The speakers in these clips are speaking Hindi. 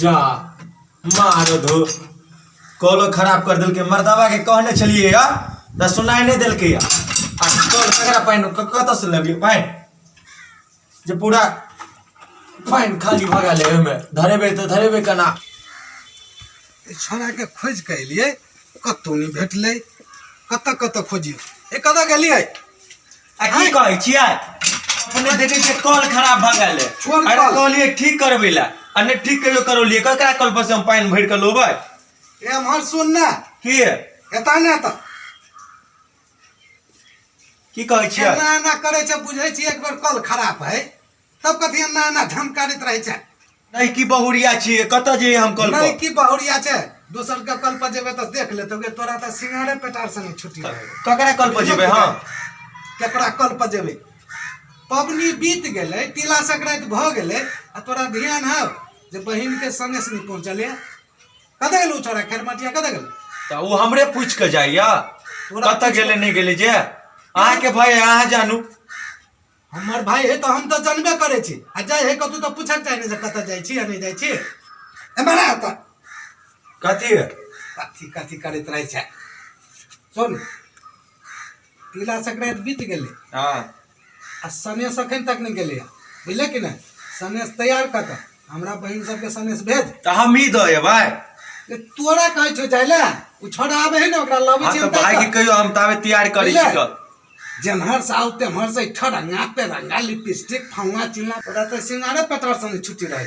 जा मारो धो कॉलो खराब कर दिल के मर्दवा के कहने चलिए या त सुनाई नहीं दिल के या आ कॉल ककरा पाइन कत से लेबी पाइन जे पूरा पाइन खाली भगा ले में धरेबे तो धरेबे कना छोरा के खोज के लिए कतौ नहीं भेटले कत खोजी ए कत गेलिए आ की कहै छियै अपने देखे छे कॉल खराब भगा ले छोड़ अरे कहलिए ठीक करबेला अने ठीक कहियो करौलिए ककरा कॉल पर से हम पाइन भर के लोबै ए हमर सुन ना की एता ना त की कहै छियै ना ना करे छे बुझै छी एक बार कल खराब है तब कथि ना ना धमकारित रहे छे नहीं की बहुरिया छियै कत जे हम कॉल नहीं पर की बहुरिया छे दोसर के कल पर जेबे तो देख ले तोगे तोरा त सिंगारे पेटार से नहीं छुट्टी रहे ककरा कॉल पर जेबे हां केकरा कल पर जेबे पबनी बीत गेले तिला संक्रांति भ गेले आ तोरा ध्यान है जे बहिन के सनेस नहीं पहुंचले कत गेलू छोरा खैरमटिया कत गेल त उ हमरे पूछ के जाइया कत गेले नहीं गेले जे अहाँ के भाई अहाँ जानू हमर भाई है तो हम तो जानबे करे छी आ जाय है कतु तो पूछक चाहिए जे कत जाय छी या नहीं जाय छी ए मारा त कथी कथी करैत रहे छै सुन तिला संक्रांति बीत गेले हां आ सनेस अखन तक नहीं गेले बुझले कि नहीं सनेस तैयार कर के हमरा बहिन सब के सनेस भेज त हम ही दए भाई तोरा कहै छौ जाइला उ छोड़ा आबे है ना ओकरा लबै छी हां त भाई के कहियो हम तावे तैयार करै छी त जनहर साउते मर से ठरंगा पे रंगा लिपस्टिक फंगा चिल्ला तोरा त सिंगारे पेटर से छुट्टी रहे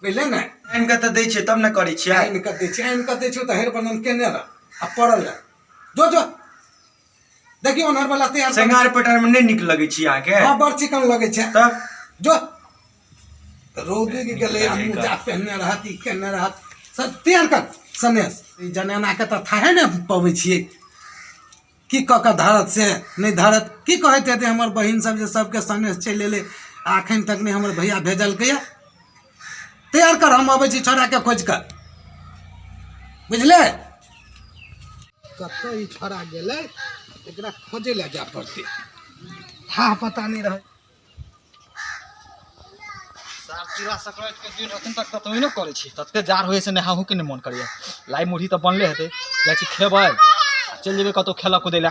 बुझले ना इनका त दै छै तब न करै छियै इनका दै छै इनका दै छौ त हेर बनन केने र आ पड़ल जो जो देखियो ओनहर वाला तैयार सिंगार पेटर में नहीं निक लगे छी अहाँ के हां बड़ चिकन लगे छै तब जो रोगी के गले हमू जा पहनने रहती केने रहत सब तैयार कर सनेस ई जनेना के त थाहे ने पबै छियै की क धारत से नहीं धारत की कहते थे हमर बहिन सब जे सबके सनेस चल ले आखन तक नहीं हमर भैया भेजल के तैयार कर हम आबै छी छोरा के खोज कर बुझले कत ई छोरा गेले एकरा खोजे ले जा पड़ते था पता नहीं रहे तिला संक्रांति के दिन अखन तक कतौ न करे छी ततके जार होय से नहाहू के न मन करिया लाई मुढ़ी त बनले हेते जाय छी खेबै चल जेबे कतौ खेला कूदे ला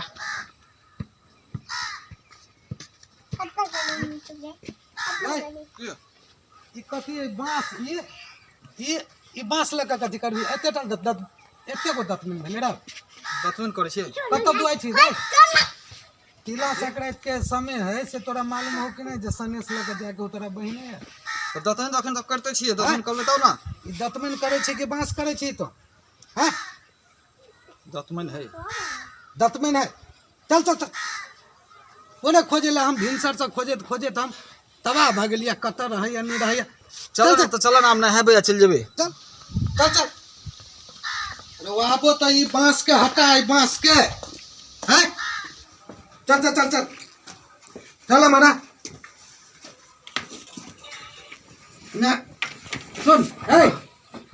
ई कथी बांस ई बांस लगा कथी करबी एतेटा एते गो दतमिन भेले रे दतमन करे छी कत बुआई छी रे तिला संक्रांति के समय है से तोरा मालूम हो कि नहीं जे सनेस लगा जाके तोरा बहिने है तो दतमन अखन तक करते छी दतमन कर लेतौ ना ई दतमिन करे छी कि बांस करे छी तो हैं दतमन है दतमिन है चल चल चल ओने खोजे ले हम भिनसर से खोजे हम तबाह भ गेलिया कत रहे या नहीं रहे चल तो चल ना हम नहाबे या चल जेबे चल चल चल अरे वहां तो ई बांस के हटा ई बांस के हैं चल चल चल चल चल मना ना सुन ए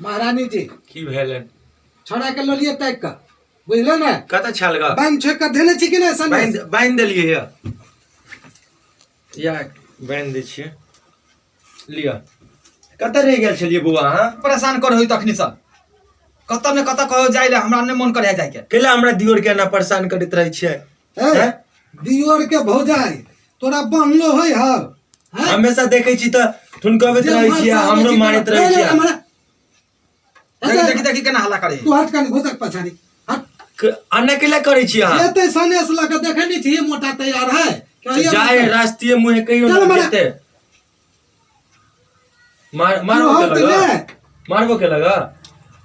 महारानी जी की भेलन छोड़ा के लो लिए तैक का बुझले ना कत छल ग बांध छे का देने छी कि ना सन बांध देलिए या बांध दै छियै लिया कत रह गेल छलिए बुआ हां परेशान कर होई तखनी से कत ने कत कहो जाय ले हमरा ने मन करे जाय के केला हमरा दियोर के ना परेशान करैत रहै छियै ए दियोर के भौजाई तोरा बनलो होय ह हमेशा देखै छी त ठुनकबैत रहै छियै हमरो मारैत रहै छियै देखी देखी केना हल्ला करे तू हट कन घुसक पछाड़ी हट अन्ना केला करै छी अहाँ एते सनेस लगा देखे नहीं थी मोटा तैयार है जाए रास्ते मुहे कहियो न देते मारबो के लगा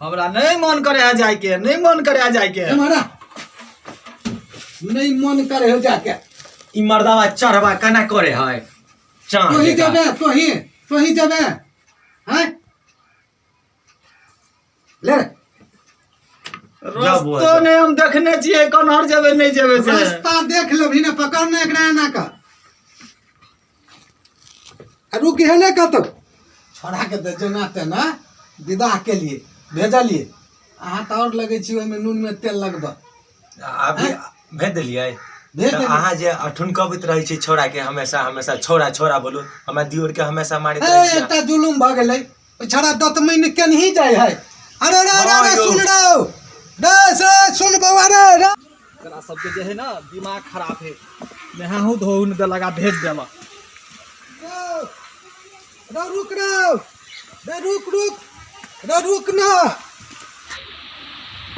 हमरा नहीं मन करे आ जाय के नहीं मन करे आ जाय के हमारा नहीं मन करे हो जाके ई मर्दावा चढ़वा कना करे है चांद तो ही जबे तो ही जबे हैं ले रास्ता ने हम देखने छिए कनहर जेबे नहीं जेबे से रास्ता देख लेभी ना पकड़ने एकरा ना का रुक है ना का तो छोड़ा के दे जनाते ना विवाह के लिए भेजलिए अहाँ तो और लगे छी ओय में नून में तेल लगबा अभी भेज देलिए अहाँ जे ठुनकबैत रहै छी छोड़ा के हमेशा हमेशा छोड़ा छोड़ा बोलू हमरा दियोर के हमेशा मारैत रहै छी एटा जुलुम भ गेलै छड़ा दतमैन के नहीं जाए है। अरे रे रे रे सुन रहो रे से सुन बउआ रे रे एकरा सबके जे है ना दिमाग खराब है। नहाहू धोहू न लगा भेज देला। रे रुक रे रुक ना।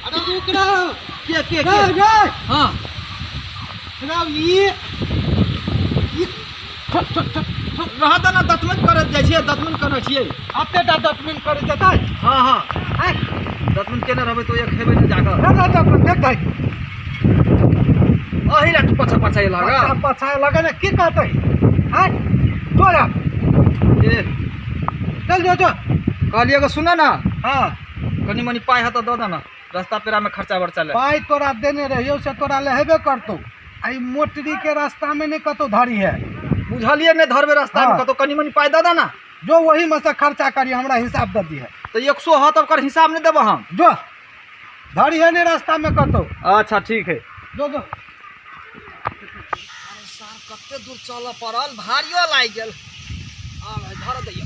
अरे रुक रे के रे हां रे ये रहा था ना दतमन करत जाइ छियै दतमन करै छियै आते टा दतमैन करे जतै। हां दतमन केने रहबै तो एक खेबै न जाकर रे दतमैन देख दai अही ला पछा लगा पछा लगे ने की कहतै हैं तोरा ए चल जो कहलिए को सुना ना हां कनी मनी पाई ह त द ना रास्ता पेरा में खर्चा वर्चा ले पाई तोरा देने रहियो से तोरा लेबे करतो। आई मोटरी के रास्ता में नहीं कतो धरी है बुझलिए ने धरबे रास्ता में कतो कनी मनी पाई द ना जो वही में से खर्चा करी हमरा हिसाब दे दी है तो 100 ह तब कर हिसाब नहीं देबो हम जो धरी है ने रास्ता में कतो। अच्छा ठीक है जो अरे सार कते दूर चल पड़ल भारियो लाग गेल आ भाई धर दैया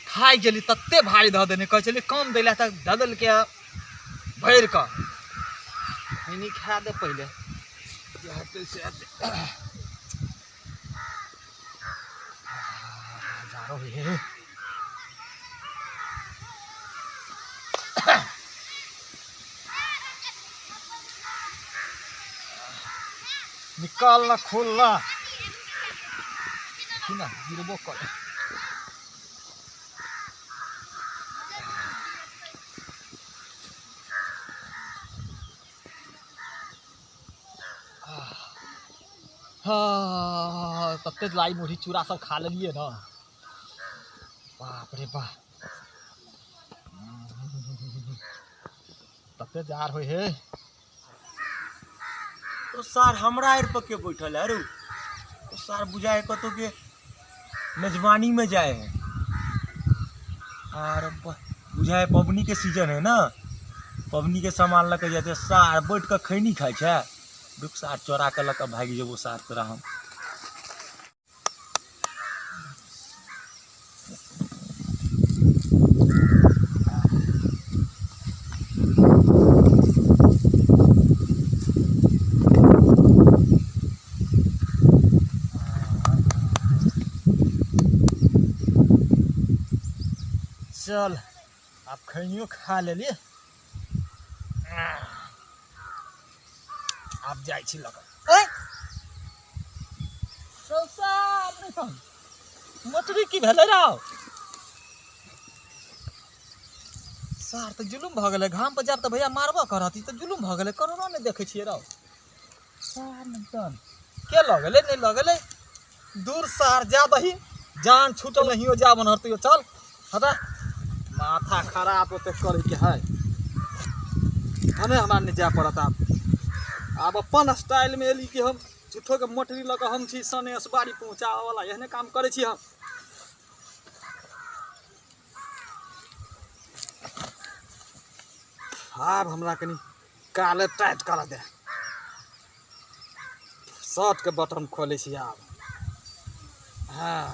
खाई गेली तत्ते भारी ध देने कह चली कम दैला तक धदल के भैर का नहीं खा दे पहले जाते से जारो है निकालना खोलना ना गिरबो कर हाँ तब लाई मुढ़ी चूड़ा सब खा लिए ना बाप रे बाप तब जार हो है तो सर हमरा आर पर के बैठल है रू तो सर बुझाए कतो के मेजबानी में जाए है और बुझाए पबनी के सीजन है ना पबनी के सामान लके जाते सार बैठ के खैनी खाए छे दुख सार चोरा के लके भागी जेबो सार तोरा हम चल आप खैनियो खा ले लिए आप जाय छी लगा मटरी की भेले राव सार तो जुलुम भ गेले घाम पर जाब त भैया मारबो करती तो जुलुम भ गेले कोरोना ने देखे छिए राव सार नतन के लगले नहीं लगले दूर सार जा दही जान छूटल नहीं हो जा बनहरतियो चल हटा माथा खराब होते करे के है हमें हमार नहीं जा पड़ता अब अपन स्टाइल में एली कि हम झूठो के मोटरी लगा हम छी सने बाड़ी पहुँचावे वाला एहने काम करे छी हम अब हमरा कनी काले टाइट करा दे शर्ट के बटन खोले छी अब हाँ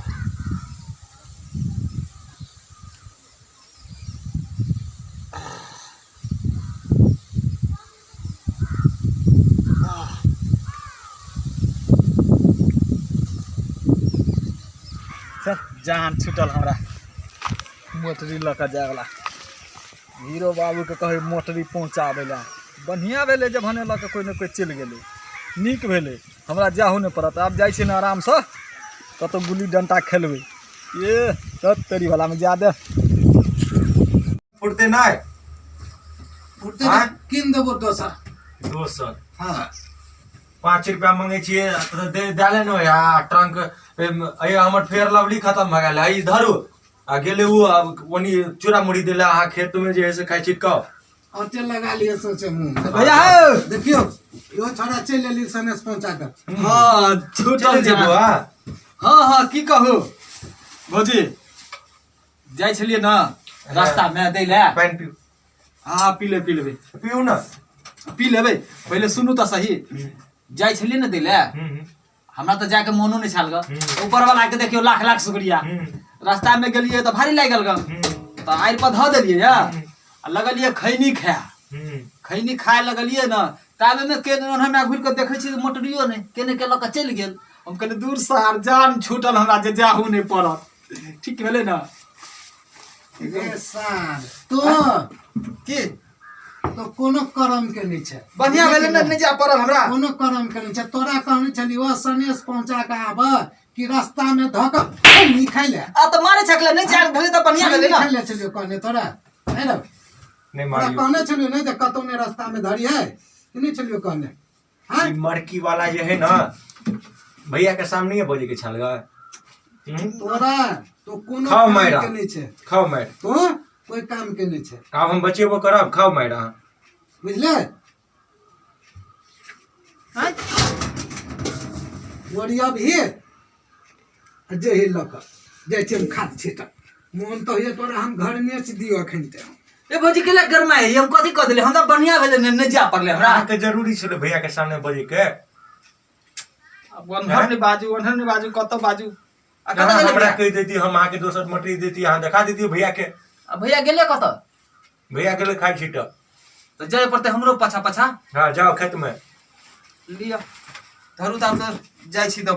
चल जान छूटल हमरा मोटरी लका जाए वाला हीरो बाबू के कहे मोटरी पहुँचाबे ला बढ़िया भेले जब हने लके कोई न कोई चल गेले नीक भेले हमरा जाहू नहीं पड़त आब जाय छी न आराम से कतो गुल्ली डंटा खेलबे ये तब तेरी वाला में जा दे फुटते नहीं उठते किन देबो दोसर हाँ 5 रुपया मांगे छिए तो दे डाले न या ट्रंक ए हमर फेयर लवली खत्म भ गेल आई धरू आ गेले उ ओनी चूड़ा मुड़ी देला आ खेत में जे है से खाइ छिटकाओ अते लगा लिए सोचे मुंह भैया देखियो यो छोड़ा चल लेली सनेस पहुंचा कर हां छूटल जेबो हां की कहू भौजी जाय छलिए ना रास्ता में दै ले पानी पियो हां पी लेबे पियो ना पी लेबै पहिले सुनू तऽ सही जाइ छलियै ने दै लए हमरा तऽ जाके मोनो नहि छाल ग ऊपर वाला के देखियो लाख लाख शुक्रिया रास्ता में गेलियै तऽ भारी लागि गेल ग तऽ आरि पर धऽ देलियै या आ लगलियै खैनी खाए खैनी खाए लगलियै न ताबे में के ओनहमे घुरि कऽ देखै छी मोटरियो नहि केने के लऽ कऽ चलि गेल हम कहलियै दूर सार जान छूटल हमरा जे जाहू नहि पड़त ठीक भेलै न गे सार तो की तो कोनो करम के नहीं छै बढ़िया भेलै न नहि जा पड़ल हमरा कोनो करम के नहीं छै तोरा कहने छली ओ सनेश पहुंचा के आब कि रास्ता में धक नहीं खाइ ले आ तऽ मारे छकले नहीं जा भेलै तऽ बढ़िया भेलै खाइ न ले छलियो कहने तोरा है ना नहीं तोरा मारियो कहने छलियो नहीं जे कतौ ने रास्ता में धरी है कि नहीं छलियो कहने हां ई मड़की वाला जे है ना भैया के सामने ही बोले के छलगा तोरा तो कोनो खाओ काम मायरा। के नहीं छै खाओ मार तो कोई काम के नहीं छै अब हम बचेबो करब खाओ मार अहाँ बुझले वरिया भी जे ही लक जे छै खाद छिटा मोन तो ये तोरा हम घर नेच दियो अखन ते ए भौजी केला गरमा है हम कथि क देले हम तऽ बढ़िया भेलै नहीं जा पड़ले हमरा अहाँ के जरूरी छले भैया के सामने बोले के अब ओनहर नहीं बाजू कत बाजू आ कत अहाँ गेलै हमरा भैया? कह देती हम अहाँ के दोसर मटरी देती अहाँ दिखा देती भैया के आ भैया गेले कत भैया के खाई छिट तऽ जाय पड़ते हमरो पाछा पाछा हाँ जाओ खेत में लिया धरू तऽ हम तऽ जाइ छी तऽ